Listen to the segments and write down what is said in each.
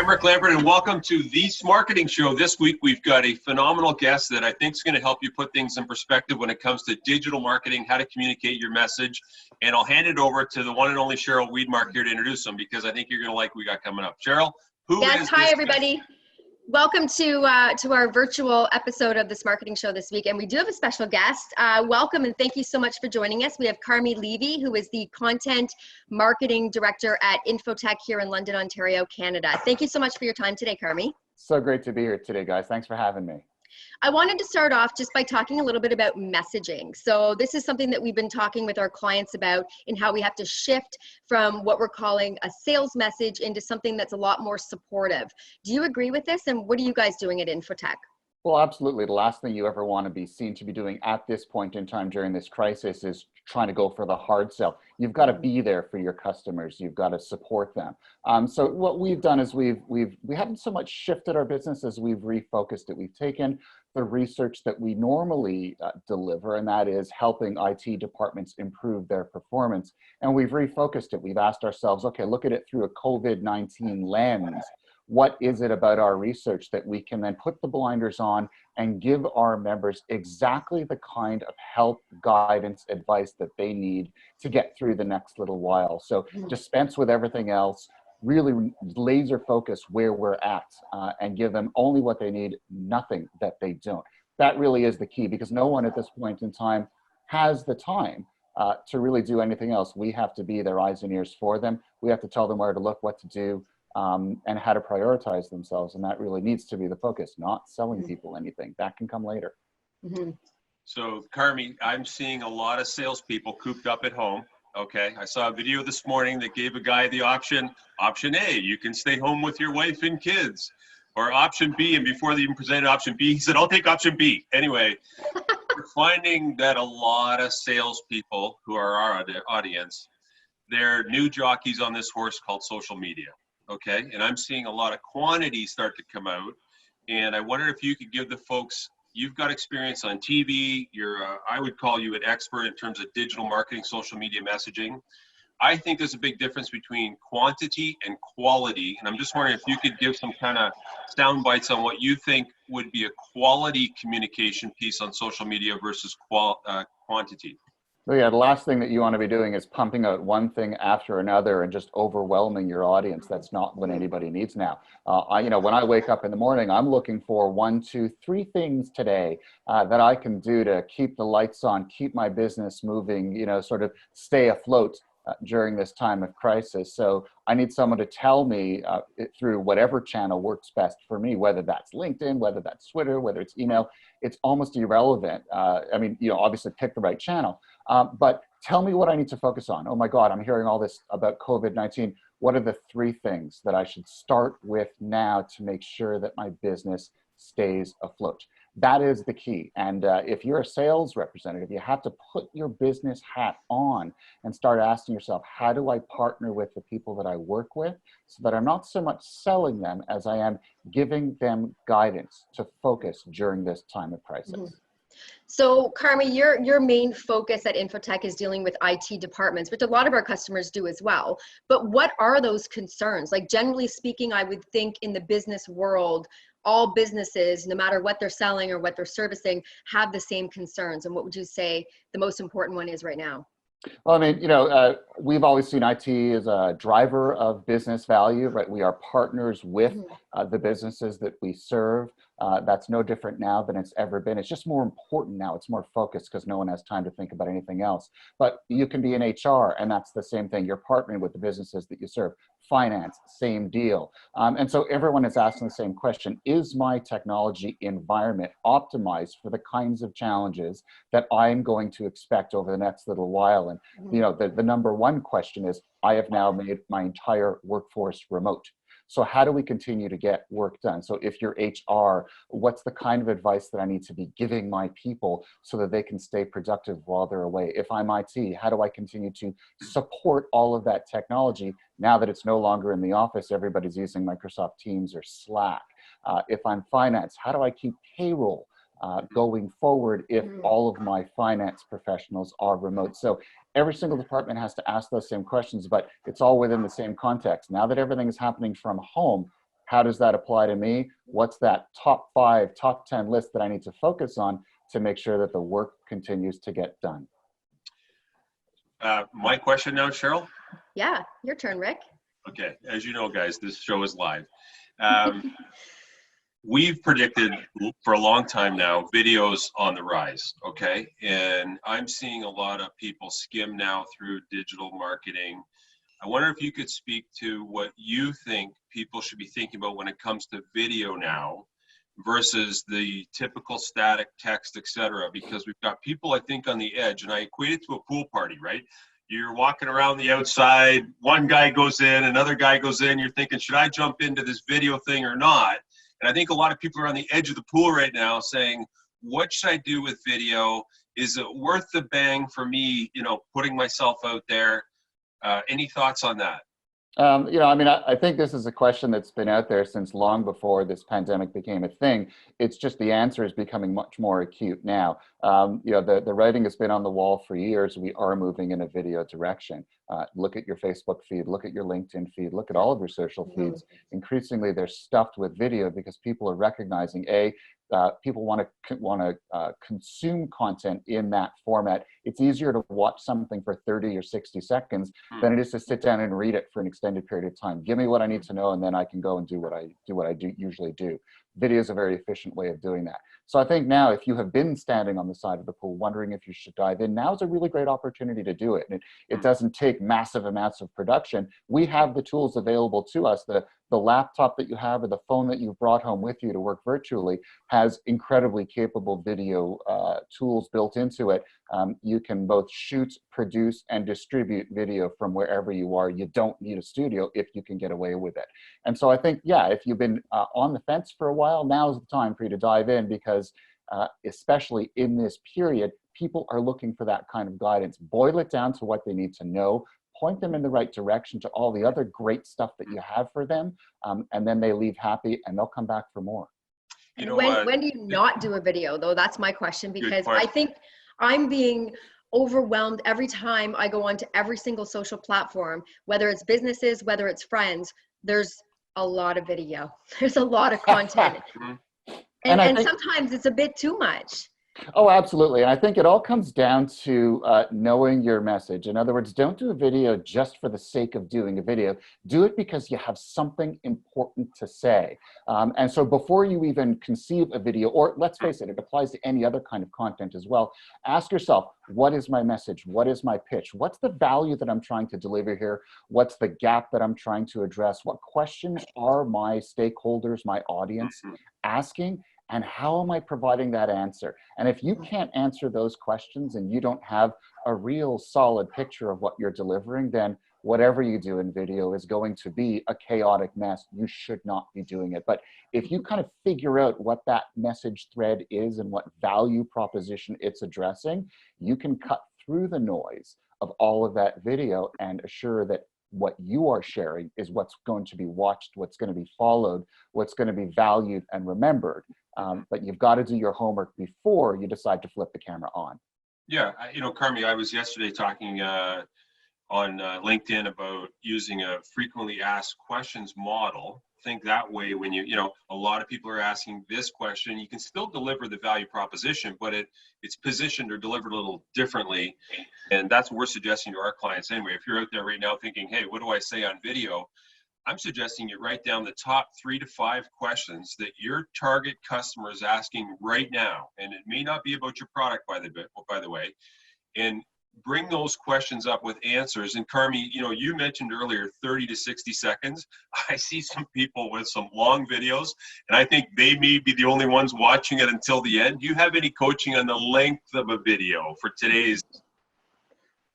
I'm Rick Lambert, and welcome to the Smarketing Show. This week, we've got a phenomenal guest that I think is going to help you put things in perspective when it comes to digital marketing, how to communicate your message. And I'll hand it over to the one and only Cheryl Weedmark here to introduce him, because I think you're going to like what we got coming up. Cheryl, Hi, everybody. Welcome to our virtual episode of the Smarketing Show this week, and we do have a special guest. Welcome and thank you so much for joining us. We have Carmi Levy, who is the Content Marketing Director at Infotech here in London, Ontario, Canada. Thank you so much for your time today, Carmi. So great to be here today, guys. Thanks for having me. I wanted to start off just by talking a little bit about messaging. So this is something that we've been talking with our clients about, in how we have to shift from what we're calling a sales message into something that's a lot more supportive. Do you agree with this? And what are you guys doing at Infotech? Well, absolutely. The last thing you ever want to be seen to be doing at this point in time during this crisis is trying to go for the hard sell. You've got to be there for your customers. You've got to support them. So what we've done is we haven't so much shifted our business as we've refocused it. We've taken the research that we normally deliver, and that is helping IT departments improve their performance. And we've refocused it. We've asked ourselves, okay, look at it through a COVID-19 lens. What is it about our research that we can then put the blinders on and give our members exactly the kind of help, guidance, advice that they need to get through the next little while? So dispense with everything else, really laser focus where we're at, and give them only what they need, nothing that they don't. That really is the key, because no one at this point in time has the time to really do anything else. We have to be their eyes and ears for them. We have to tell them where to look, what to do, and how to prioritize themselves. And that really needs to be the focus, not selling people anything. That can come later. So, Carmi, I'm seeing a lot of salespeople cooped up at home. Okay, I saw a video this morning that gave a guy the option A, you can stay home with your wife and kids, or option B, and before they even presented option B, he said, I'll take option B. Anyway, we're finding that a lot of salespeople who are our audience, they're new jockeys on this horse called social media. Okay, and I'm seeing a lot of quantity start to come out, and I wonder if you could give the folks, you've got experience on TV, I would call you an expert in terms of digital marketing, social media messaging. I think there's a big difference between quantity and quality, and I'm just wondering if you could give some kind of sound bites on what you think would be a quality communication piece on social media versus quantity. So yeah, the last thing that you want to be doing is pumping out one thing after another and just overwhelming your audience. That's not what anybody needs now. When I wake up in the morning, I'm looking for 1, 2, 3 things today that I can do to keep the lights on, keep my business moving, sort of stay afloat during this time of crisis. So I need someone to tell me through whatever channel works best for me, whether that's LinkedIn, whether that's Twitter, whether it's email. It's almost irrelevant. Obviously pick the right channel, but tell me what I need to focus on. Oh my God, I'm hearing all this about COVID-19. What are the 3 things that I should start with now to make sure that my business stays afloat? That is the key. And if you're a sales representative, you have to put your business hat on and start asking yourself, how do I partner with the people that I work with so that I'm not so much selling them as I am giving them guidance to focus during this time of crisis? So, Carmi, your main focus at Infotech is dealing with IT departments, which a lot of our customers do as well. But what are those concerns? Like, generally speaking, I would think in the business world, all businesses, no matter what they're selling or what they're servicing, have the same concerns. And what would you say the most important one is right now? Well, we've always seen IT as a driver of business value, right? We are partners with the businesses that we serve. That's no different now than it's ever been. It's just more important now. It's more focused because no one has time to think about anything else. But you can be in HR, and that's the same thing. You're partnering with the businesses that you serve. Finance, same deal. And so everyone is asking the same question: is my technology environment optimized for the kinds of challenges that I'm going to expect over the next little while? And the number one question is, I have now made my entire workforce remote. So how do we continue to get work done? So if you're HR, what's the kind of advice that I need to be giving my people so that they can stay productive while they're away? If I'm IT, how do I continue to support all of that technology now that it's no longer in the office, everybody's using Microsoft Teams or Slack? If I'm finance, how do I keep payroll going forward if all of my finance professionals are remote? So every single department has to ask those same questions, but it's all within the same context. Now that everything is happening from home, How does that apply to me? What's that top 5, top 10 list that I need to focus on to make sure that the work continues to get done? My question now, Cheryl? Yeah, your turn, Rick. Okay, as you know, guys, this show is live. We've predicted for a long time now, videos on the rise, okay? And I'm seeing a lot of people skim now through digital marketing. I wonder if you could speak to what you think people should be thinking about when it comes to video now versus the typical static text, etc. Because we've got people, I think, on the edge, and I equate it to a pool party, right? You're walking around the outside, one guy goes in, another guy goes in, you're thinking, should I jump into this video thing or not? And I think a lot of people are on the edge of the pool right now saying, what should I do with video? Is it worth the bang for me, putting myself out there? Any thoughts on that? I think this is a question that's been out there since long before this pandemic became a thing. It's just the answer is becoming much more acute now. The writing has been on the wall for years. We are moving in a video direction. Look at your Facebook feed, look at your LinkedIn feed, look at all of your social feeds. Increasingly, they're stuffed with video because people are recognizing, people want to consume content in that format. It's easier to watch something for 30 or 60 seconds than it is to sit down and read it for an extended period of time. Give me what I need to know, and then I can go and do what I usually do. Video is a very efficient way of doing that. So I think now, if you have been standing on the side of the pool wondering if you should dive in, now is a really great opportunity to do it. And it doesn't take massive amounts of production. We have the tools available to us. The laptop that you have or the phone that you've brought home with you to work virtually has incredibly capable video tools built into it. You can both shoot, produce, and distribute video from wherever you are. You don't need a studio if you can get away with it. And so I think, if you've been on the fence for a while, now is the time for you to dive in, because especially in this period, people are looking for that kind of guidance. Boil it down to what they need to know, point them in the right direction to all the other great stuff that you have for them, and then they leave happy and they'll come back for more. When do you not do a video, though? That's my question, because I think I'm being overwhelmed every time I go onto every single social platform, whether it's businesses, whether it's friends. There's a lot of video. There's a lot of content. and sometimes it's a bit too much. Oh, absolutely. And I think it all comes down to knowing your message. In other words, don't do a video just for the sake of doing a video. Do it because you have something important to say. And so before you even conceive a video, or let's face it, it applies to any other kind of content as well, ask yourself, what is my message? What is my pitch? What's the value that I'm trying to deliver here? What's the gap that I'm trying to address? What questions are my stakeholders, my audience asking? And how am I providing that answer? And if you can't answer those questions and you don't have a real solid picture of what you're delivering, then whatever you do in video is going to be a chaotic mess. You should not be doing it. But if you kind of figure out what that message thread is and what value proposition it's addressing, you can cut through the noise of all of that video and assure that what you are sharing is what's going to be watched, what's going to be followed, what's going to be valued and remembered. But you've got to do your homework before you decide to flip the camera on. Yeah, Carmi, I was yesterday talking on LinkedIn about using a frequently asked questions model. Think that way when a lot of people are asking this question, you can still deliver the value proposition, but it's positioned or delivered a little differently. And that's what we're suggesting to our clients anyway. If you're out there right now thinking, hey, what do I say on video? I'm suggesting you write down the top 3 to 5 questions that your target customer is asking right now. And it may not be about your product, by the way, and bring those questions up with answers. And Carmi, you mentioned earlier 30 to 60 seconds. I see some people with some long videos, and I think they may be the only ones watching it until the end. Do you have any coaching on the length of a video for today's?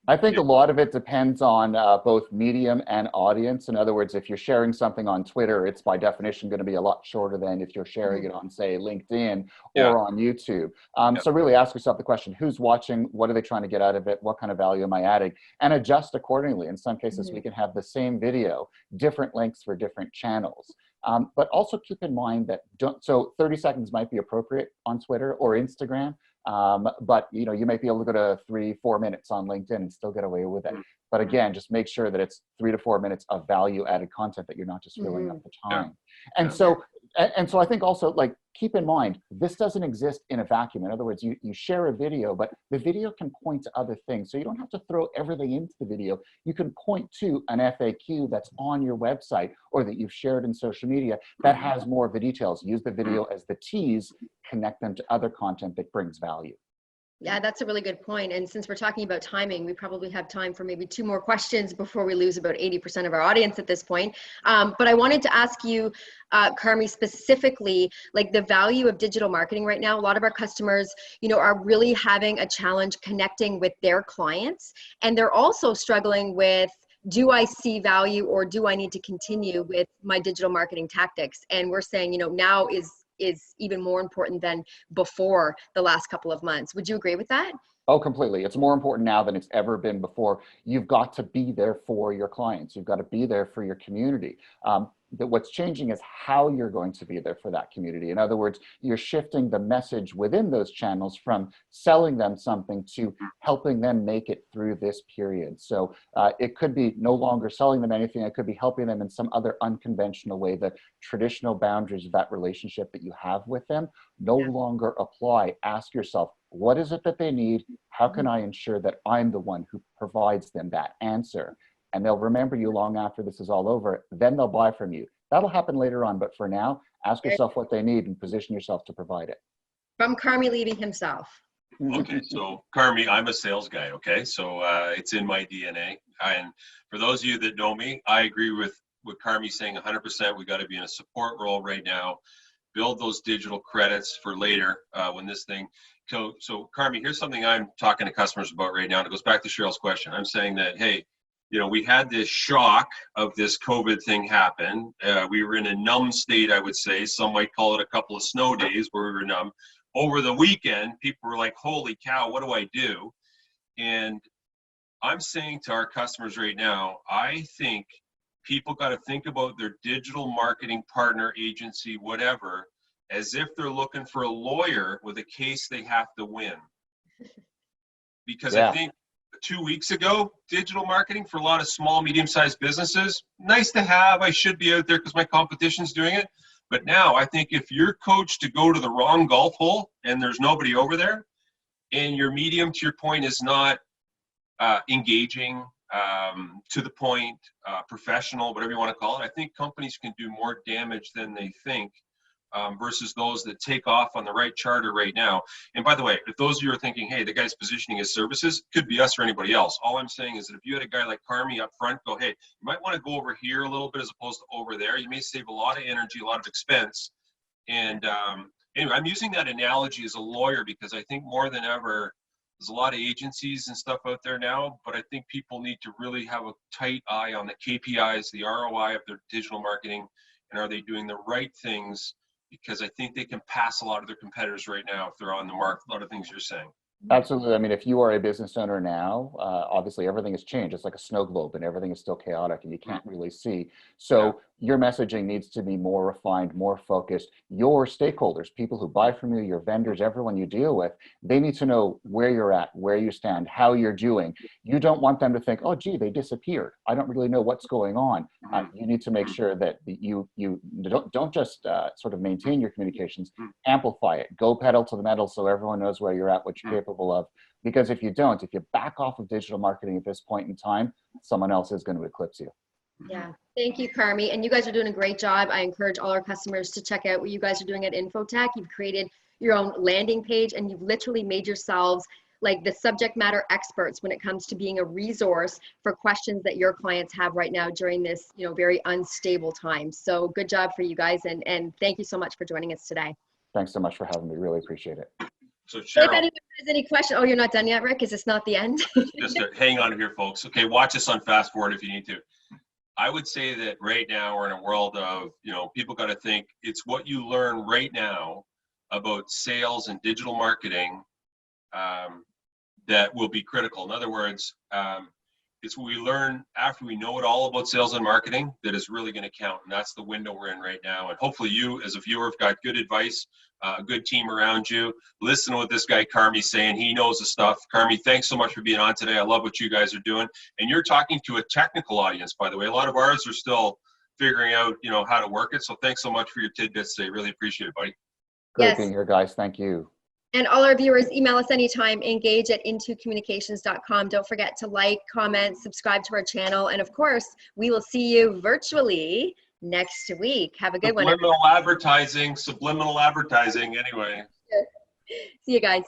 I think a lot of it depends on both medium and audience. In other words, if you're sharing something on Twitter, it's by definition going to be a lot shorter than if you're sharing it on, say, LinkedIn or on YouTube. So really ask yourself the question, who's watching? What are they trying to get out of it? What kind of value am I adding? And adjust accordingly. In some cases, we can have the same video, different lengths for different channels. But also keep in mind that so 30 seconds might be appropriate on Twitter or Instagram, but you know, you might be able to go to 3-4 minutes on LinkedIn and still get away with it. But again, just make sure that it's 3 to 4 minutes of value added content, that you're not just filling up the time. And so I think also, like, keep in mind, this doesn't exist in a vacuum. In other words, you share a video, but the video can point to other things. So you don't have to throw everything into the video. You can point to an FAQ that's on your website or that you've shared in social media that has more of the details. Use the video as the tease, connect them to other content that brings value. Yeah, that's a really good point. And since we're talking about timing, we probably have time for maybe 2 more questions before we lose about 80% of our audience at this point. But I wanted to ask you, Carmi, specifically, like the value of digital marketing right now. A lot of our customers, you know, are really having a challenge connecting with their clients. And they're also struggling with, do I see value, or do I need to continue with my digital marketing tactics? And we're saying, you know, now is even more important than before the last couple of months. Would you agree with that? Oh, completely. It's more important now than it's ever been before. You've got to be there for your clients. You've got to be there for your community. That what's changing is how you're going to be there for that community. In other words, you're shifting the message within those channels from selling them something to helping them make it through this period. So it could be no longer selling them anything. It could be helping them in some other unconventional way. The traditional boundaries of that relationship that you have with them no longer apply. Ask yourself, what is it that they need? How can I ensure that I'm the one who provides them that answer? And they'll remember you long after this is all over. Then they'll buy from you. That'll happen later on. But for now, ask yourself what they need and position yourself to provide it. From Carmi Levy himself. Okay, so Carmi, I'm a sales guy, okay? So it's in my DNA. And for those of you that know me, I agree with Carmi saying 100%. We got to be in a support role right now. Build those digital credits for later when this thing. So Carmi, here's something I'm talking to customers about right now. And it goes back to Cheryl's question. I'm saying that, hey, you know, we had this shock of this COVID thing happen. We were in a numb state, I would say. Some might call it a couple of snow days where we were numb. Over the weekend, people were like, holy cow, what do I do? And I'm saying to our customers right now, I think people got to think about their digital marketing partner, agency, whatever, as if they're looking for a lawyer with a case they have to win. Because I think 2 weeks ago, digital marketing for a lot of small, medium-sized businesses, nice to have. I should be out there because my competition's doing it. But now I think if you're coached to go to the wrong golf hole and there's nobody over there, and your medium, to your point, is not engaging, to the point, professional, whatever you want to call it, I think companies can do more damage than they think. Versus those that take off on the right charter right now. And by the way, if those of you are thinking, hey, the guy's positioning his services, could be us or anybody else. All I'm saying is that if you had a guy like Carmi up front, go, hey, you might want to go over here a little bit as opposed to over there. You may save a lot of energy, a lot of expense. And anyway, I'm using that analogy as a lawyer because I think more than ever, there's a lot of agencies and stuff out there now, but I think people need to really have a tight eye on the KPIs, the ROI of their digital marketing, and are they doing the right things? Because I think they can pass a lot of their competitors right now if they're on the mark. A lot of things you're saying. Absolutely. I mean, if you are a business owner now, obviously everything has changed. It's like a snow globe and everything is still chaotic and you can't really see. So your messaging needs to be more refined, more focused. Your stakeholders, people who buy from you, your vendors, everyone you deal with, they need to know where you're at, where you stand, how you're doing. You don't want them to think, oh, gee, they disappeared. I don't really know what's going on. You need to make sure that you don't just sort of maintain your communications, amplify it, go pedal to the metal so everyone knows where you're at, what you're capable of. Because if you don't, if you back off of digital marketing at this point in time, someone else is going to eclipse you. Yeah, thank you, Carmi. And you guys are doing a great job. I encourage all our customers to check out what you guys are doing at Infotech. You've created your own landing page and you've literally made yourselves like the subject matter experts when it comes to being a resource for questions that your clients have right now during this, you know, very unstable time. So good job for you guys. And thank you so much for joining us today. Thanks so much for having me. Really appreciate it. So Cheryl, if anyone has any question, oh, you're not done yet, Rick? Is this not the end? just hang on here, folks. Okay, watch us on fast forward if you need to. I would say that right now we're in a world of, you know, people got to think it's what you learn right now about sales and digital marketing that will be critical. In other words, it's what we learn after we know it all about sales and marketing that is really going to count. And that's the window we're in right now. And hopefully you as a viewer have got good advice, a good team around you. Listen to what this guy Carmi's saying. He knows the stuff. Carmi, thanks so much for being on today. I love what you guys are doing. And you're talking to a technical audience, by the way. A lot of ours are still figuring out, you know, how to work it. So thanks so much for your tidbits today. Really appreciate it, buddy. Great being here, guys. Thank you. And all our viewers, email us anytime, engage@intocommunications.com. Don't forget to like, comment, subscribe to our channel. And of course, we will see you virtually next week. Have a good one. Subliminal advertising, anyway. See you guys.